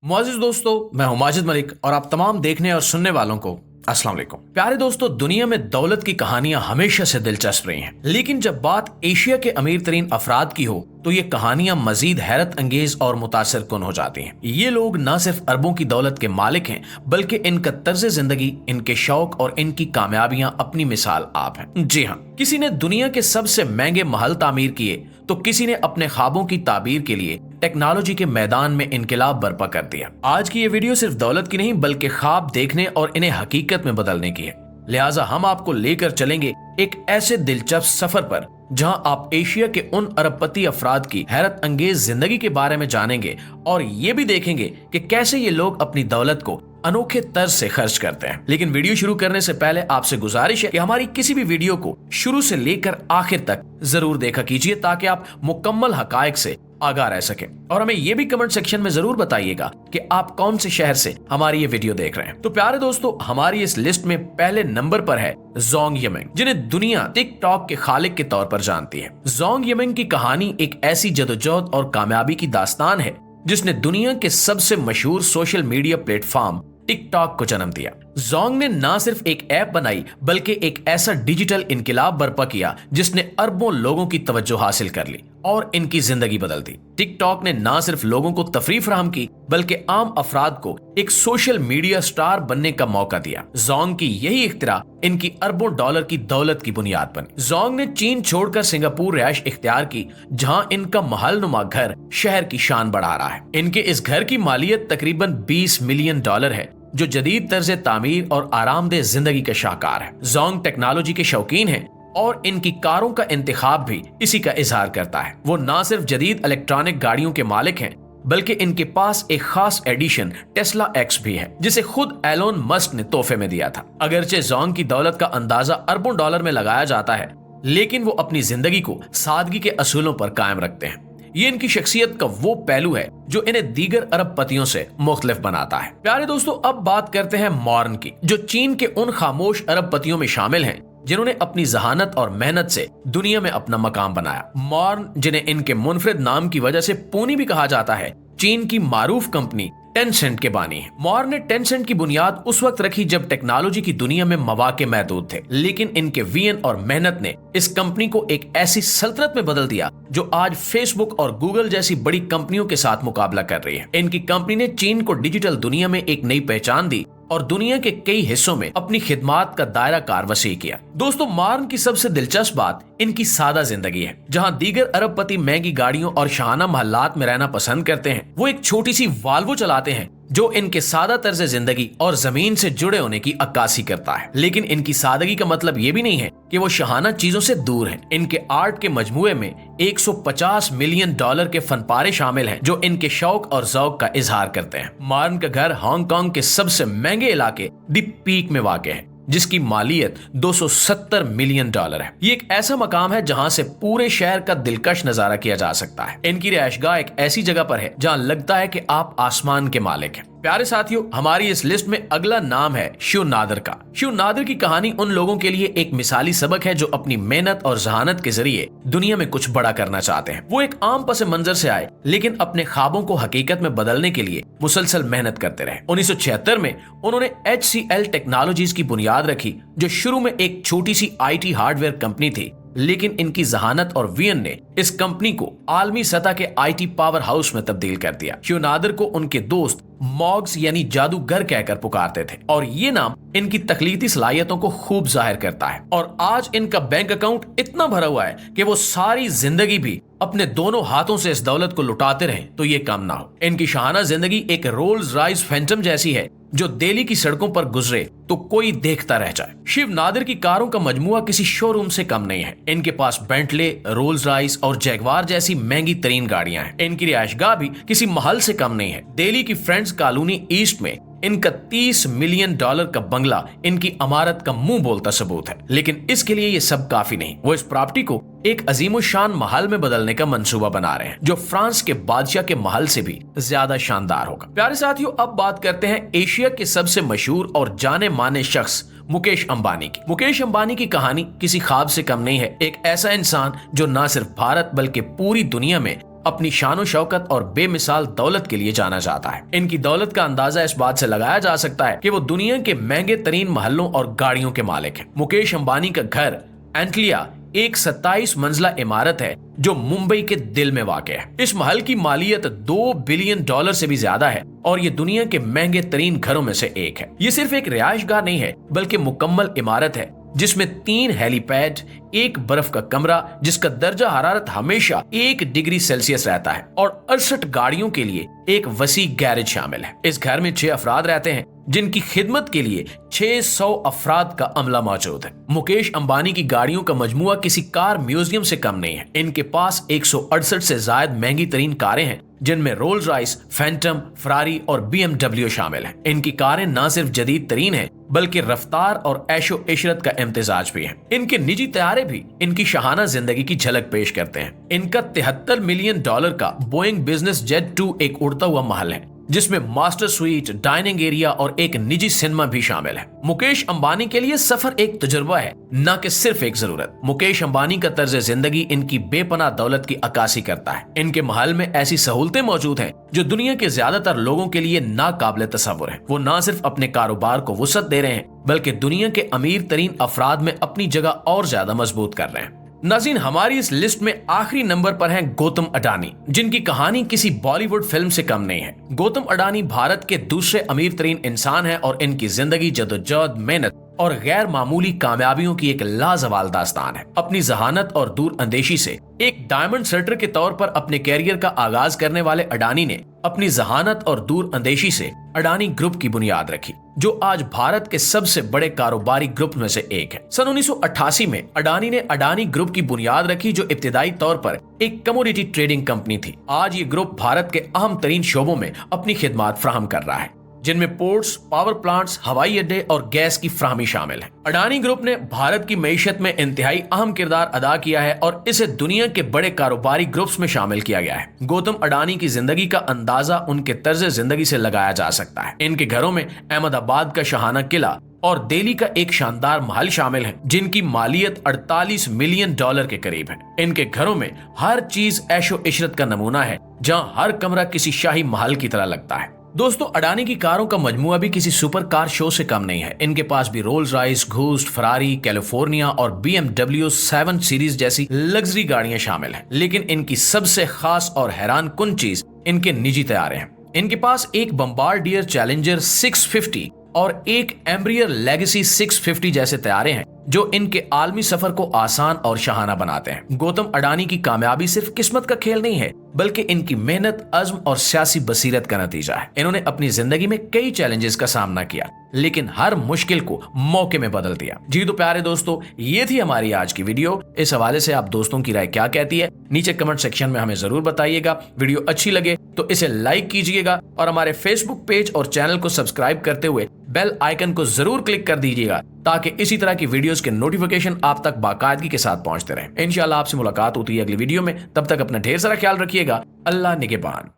मुआजिज दोस्तों, मैं हूं माजिद मलिक और आप तमाम देखने और सुनने वालों को अस्सलाम वालेकुम। प्यारे दोस्तों, दुनिया में दौलत की कहानियां हमेशा से दिलचस्प रही हैं, लेकिन जब बात एशिया के अमीर तरीन अफराद की हो तो ये कहानियां मजीद हैरत अंगेज और मुतासिर कुन हो जाती हैं। ये लोग न सिर्फ अरबों की दौलत के मालिक हैं, बल्कि इनका तर्ज जिंदगी, इनके शौक और इनकी कामयाबियां अपनी मिसाल आप हैं। जी हाँ, किसी ने दुनिया के सबसे महंगे महल तामीर किए तो किसी ने अपने ख्वाबों की ताबीर के लिए टेक्नोलॉजी के मैदान में इनकलाब बर्पा कर दिया। आज की ये वीडियो सिर्फ दौलत की नहीं बल्कि ख्वाब देखने और इन्हें हकीकत में बदलने की है। लिहाजा हम आपको लेकर चलेंगे एक ऐसे दिलचस्प सफर पर जहां आप एशिया के उन अरबपति अफराद की हैरत अंगेज जिंदगी के बारे में जानेंगे और ये भी देखेंगे कि कैसे ये लोग अपनी दौलत को अनोखे तर्ज से खर्च करते हैं। लेकिन वीडियो शुरू करने से पहले आपसे गुजारिश है कि हमारी किसी भी वीडियो को शुरू से लेकर आखिर तक जरूर देखा कीजिए ताकि आप मुकम्मल हकायक से आगाह रह सके। और हमें ये भी कमेंट सेक्शन में जरूर बताइएगा कि आप कौन से शहर से हमारी ये वीडियो देख रहे हैं। तो प्यारे दोस्तों, हमारी इस लिस्ट में पहले नंबर पर है जोंग यमिंग, जिन्हें दुनिया टिकटॉक के खालिक के तौर पर जानती है। जोंग यमिंग की कहानी एक ऐसी जदोजहद और कामयाबी की दास्तान है जिसने दुनिया के सबसे मशहूर सोशल मीडिया प्लेटफॉर्म टिकटॉक को जन्म दिया। जोंग ने न सिर्फ एक ऐप बनाई बल्कि एक ऐसा डिजिटल इनकलाब बर्पा किया जिसने अरबों लोगों की तवज्जो हासिल कर ली और इनकी जिंदगी बदल दी। टिकटॉक ने न सिर्फ लोगों को तफरीह फराहम की बल्कि आम अफराद को एक सोशल मीडिया स्टार बनने का मौका दिया। जोंग की यही इख्तिरा इनकी अरबों डॉलर की दौलत की बुनियाद बनी। जोंग ने चीन छोड़कर सिंगापुर रिहाइश इख्तियार की, जहां इनका महल नुमा घर शहर की शान बढ़ा रहा है। इनके इस घर की मालियत तकरीबन $20 मिलियन है, जो जदीद तर्ज तामीर और आरामदेह जिंदगी का शाहकार है। जोंग टेक्नोलॉजी के शौकीन हैं और इनकी कारों का इंतखाब भी इसी का इजहार करता है। वो न सिर्फ जदीद इलेक्ट्रॉनिक गाड़ियों के मालिक हैं बल्कि इनके पास एक खास एडिशन टेस्ला एक्स भी है, जिसे खुद एलोन मस्क ने तोहफे में दिया था। अगरचे जोंग की दौलत का अंदाजा अरबों डॉलर में लगाया जाता है, लेकिन वो अपनी जिंदगी को सादगी के असूलों पर कायम रखते हैं। ये इनकी शख्सियत का वो पहलू है जो इन्हें दीगर अरबपतियों से मुख्तलिफ बनाता है। प्यारे दोस्तों, अब बात करते हैं मॉर्न की, जो चीन के उन खामोश अरबपतियों में शामिल हैं जिन्होंने अपनी जहानत और मेहनत से दुनिया में अपना मकाम बनाया। मॉर्न, जिन्हें इनके मुनफरिद नाम की वजह से पूनी भी कहा जाता है, चीन की मारूफ कंपनी टेंसेंट के बानी है। मॉर्न ने टेंसेंट की बुनियाद उस वक्त रखी जब टेक्नोलॉजी की दुनिया में मौके महदूद थे, लेकिन इनके विजन और मेहनत ने इस कंपनी को एक ऐसी सल्तनत में बदल दिया जो आज फेसबुक और गूगल जैसी बड़ी कंपनियों के साथ मुकाबला कर रही है। इनकी कंपनी ने चीन को डिजिटल दुनिया में एक नई पहचान दी और दुनिया के कई हिस्सों में अपनी खिदमात का दायरा कार वसी किया। दोस्तों, मॉर्न की सबसे दिलचस्प बात इनकी सादा जिंदगी है। जहां दीगर अरबपति महंगी गाड़ियों और शाहाना महलात में रहना पसंद करते हैं, वो एक छोटी सी वाल्वो चलाते हैं जो इनके सादा तर्ज जिंदगी और जमीन से जुड़े होने की अक्कासी करता है। लेकिन इनकी सादगी का मतलब ये भी नहीं है कि वो शाहाना चीजों से दूर हैं। इनके आर्ट के मजमूए में $150 मिलियन के फनपारे शामिल हैं जो इनके शौक और ज़ौक का इजहार करते हैं। मॉर्न का घर हांगकांग के सबसे महंगे इलाके दी पीक में वाक़ है, जिसकी मालियत $270 मिलियन है। ये एक ऐसा मकाम है जहां से पूरे शहर का दिलकश नजारा किया जा सकता है। इनकी रिहायशगाह एक ऐसी जगह पर है जहां लगता है कि आप आसमान के मालिक हैं। प्यारे साथियों, हमारी इस लिस्ट में अगला नाम है शिव नादर का। शिव नादर की कहानी उन लोगों के लिए एक मिसाली सबक है जो अपनी मेहनत और जहानत के जरिए दुनिया में कुछ बड़ा करना चाहते हैं। वो एक आम पस मंजर से आए, लेकिन अपने ख्वाबों को हकीकत में बदलने के लिए मुसलसल मेहनत करते रहे। 1976 में उन्होंने HCL टेक्नोलॉजीज की बुनियाद रखी, जो शुरू में एक छोटी सी IT हार्डवेयर कंपनी थी, लेकिन इनकी जहानत और विजन ने इस कंपनी को आलमी सतह के IT पावर हाउस में तब्दील कर दिया। शिव नादर को उनके दोस्त मॉग्स यानी जादूगर कहकर पुकारते थे और ये नाम इनकी तख्लीकी सलाहियतों को खूब जाहिर करता है। और आज इनका बैंक अकाउंट इतना भरा हुआ है कि वो सारी जिंदगी भी अपने दोनों हाथों से इस दौलत को लुटाते रहे तो ये कम ना हो। इनकी शाहाना जिंदगी एक रोल्स रॉयस फैंटम जैसी है जो दिल्ली की सड़कों पर गुजरे तो कोई देखता रह जाए। शिव नादर की कारों का मजमुआ किसी शोरूम से कम नहीं है। इनके पास बेंटले, रोल्स रॉयस और जैगवार जैसी महंगी तरीन गाड़ियां हैं। इनकी रिहायशगाह भी किसी महल से कम नहीं है। दिल्ली की फ्रेंड्स कॉलोनी ईस्ट में इनका $30 मिलियन का बंगला इनकी अमारत का मुंह बोलता सबूत है। लेकिन इसके लिए ये सब काफी नहीं। वो इस प्रॉपर्टी को एक अजीमोशान महल में बदलने का मंसूबा बना रहे हैं जो फ्रांस के बादशाह के महल से भी ज्यादा शानदार होगा। प्यारे साथियों, अब बात करते हैं एशिया के सबसे मशहूर और जाने माने शख्स मुकेश अंबानी की। मुकेश अंबानी की कहानी किसी ख्वाब से कम नहीं है। एक ऐसा इंसान जो न सिर्फ भारत बल्कि पूरी दुनिया में अपनी शान शौकत और बेमिसाल दौलत के लिए जाना जाता है। इनकी दौलत का अंदाजा इस बात से लगाया जा सकता है कि वो दुनिया के महंगे तरीन महलों और गाड़ियों के मालिक हैं। मुकेश अंबानी का घर एंटलिया एक 27 मंजिला इमारत है जो मुंबई के दिल में वाक़ है। इस महल की मालियत $2 बिलियन से भी ज्यादा है और ये दुनिया के महंगे तरीन घरों में से एक है। ये सिर्फ एक रिहायशगाह नहीं है बल्कि मुकम्मल इमारत है जिसमें 3 हेलीपैड, 1 बर्फ का कमरा जिसका दर्जा हरारत हमेशा 1 डिग्री सेल्सियस रहता है और 68 गाड़ियों के लिए एक वसी गैरेज शामिल है। इस घर में 6 अफराद रहते हैं जिनकी खिदमत के लिए 600 अफराद का अमला मौजूद है। मुकेश अंबानी की गाड़ियों का मजमुआ किसी कार म्यूजियम से कम नहीं है। इनके पास 168 से ज्यादा महंगी तरीन कारें हैं जिनमें रोल्स रॉयस, फैंटम, फरारी और BMW शामिल हैं। इनकी कारें न सिर्फ जदीद तरीन हैं बल्कि रफ्तार और ऐशो इशरत का इम्तिजाज भी है। इनके निजी तैयारे भी इनकी शाहाना जिंदगी की झलक पेश करते हैं। इनका $73 मिलियन का बोइंग बिजनेस जेट 2 एक उड़ता हुआ महल है जिसमें मास्टर स्वीट, डाइनिंग एरिया और एक निजी सिनेमा भी शामिल है। मुकेश अंबानी के लिए सफर एक तजुर्बा है, न कि सिर्फ एक जरूरत। मुकेश अंबानी का तर्ज जिंदगी इनकी बेपनाह दौलत की अक्कासी करता है। इनके महल में ऐसी सहूलतें मौजूद हैं जो दुनिया के ज्यादातर लोगों के लिए नाकाबिले तसव्वुर है। वो न सिर्फ अपने कारोबार को वुसअत दे रहे हैं बल्कि दुनिया के अमीर तरीन अफराद में अपनी जगह और ज्यादा मजबूत कर रहे हैं। नाज़रीन, हमारी इस लिस्ट में आखिरी नंबर पर हैं गौतम अडानी, जिनकी कहानी किसी बॉलीवुड फिल्म से कम नहीं है। गौतम अडानी भारत के दूसरे अमीर तरीन इंसान हैं और इनकी जिंदगी जदोजहद, मेहनत और गैर मामूली कामयाबियों की एक लाजवाल दास्तान है। अपनी जहानत और दूर अंदेशी से एक डायमंड सेटर के तौर पर अपने कैरियर का आगाज करने वाले अडानी ने अपनी जहानत और दूर अंदेशी से अडानी ग्रुप की बुनियाद रखी, जो आज भारत के सबसे बड़े कारोबारी ग्रुप में से एक है। सन 1988 में अडानी ने अडानी ग्रुप की बुनियाद रखी, जो इब्तिदाई तौर पर एक कमोडिटी ट्रेडिंग कंपनी थी। आज ये ग्रुप भारत के अहम तरीन शोबों में अपनी खिदमत फराहम कर रहा है, जिनमें पोर्ट्स, पावर प्लांट्स, हवाई अड्डे और गैस की फ्राहमी शामिल है। अडानी ग्रुप ने भारत की मईशत में इंतहाई अहम किरदार अदा किया है और इसे दुनिया के बड़े कारोबारी ग्रुप्स में शामिल किया गया है। गौतम अडानी की जिंदगी का अंदाजा उनके तर्ज जिंदगी से लगाया जा सकता है। इनके घरों में अहमदाबाद का शाहाना किला और दिल्ली का एक शानदार महल शामिल है, जिनकी मालियत $48 मिलियन के करीब है। इनके घरों में हर चीज ऐशो इशरत का नमूना है, जहां हर कमरा किसी शाही महल की तरह लगता है। दोस्तों, अडानी की कारों का मजमुआ भी किसी सुपर कार शो से कम नहीं है। इनके पास भी रोल्स रॉयस, घूस्ट, फरारी, कैलिफोर्निया और BMW 7 सीरीज जैसी लग्जरी गाड़ियां शामिल हैं। लेकिन इनकी सबसे खास और हैरान कुन चीज इनके निजी तैयारे हैं। इनके पास एक बम्बार्डियर चैलेंजर 650 और एक एम्ब्रियर लेगेसी 650 जैसे तैयारे हैं, जो इनके आलमी सफर को आसान और शाहाना बनाते हैं। गौतम अडानी की कामयाबी सिर्फ किस्मत का खेल नहीं है, बल्कि इनकी मेहनत, अज़्म और सियासी बसीरत का नतीजा है। इन्होंने अपनी जिंदगी में कई चैलेंजेस का सामना किया, लेकिन हर मुश्किल को मौके में बदल दिया। जी तो प्यारे दोस्तों, ये थी हमारी आज की वीडियो। इस हवाले से आप दोस्तों की राय क्या कहती है, नीचे कमेंट सेक्शन में हमें जरूर बताइएगा। वीडियो अच्छी लगे तो इसे लाइक कीजिएगा और हमारे फेसबुक पेज और चैनल को सब्सक्राइब करते हुए बेल आइकन को जरूर क्लिक कर दीजिएगा, ताकि इसी तरह की वीडियोस के नोटिफिकेशन आप तक बाकायदगी के साथ पहुंचते रहें। इंशाल्लाह आपसे मुलाकात होती है अगली वीडियो में। तब तक अपना ढेर सारा ख्याल रखिएगा। अल्लाह निगहबान।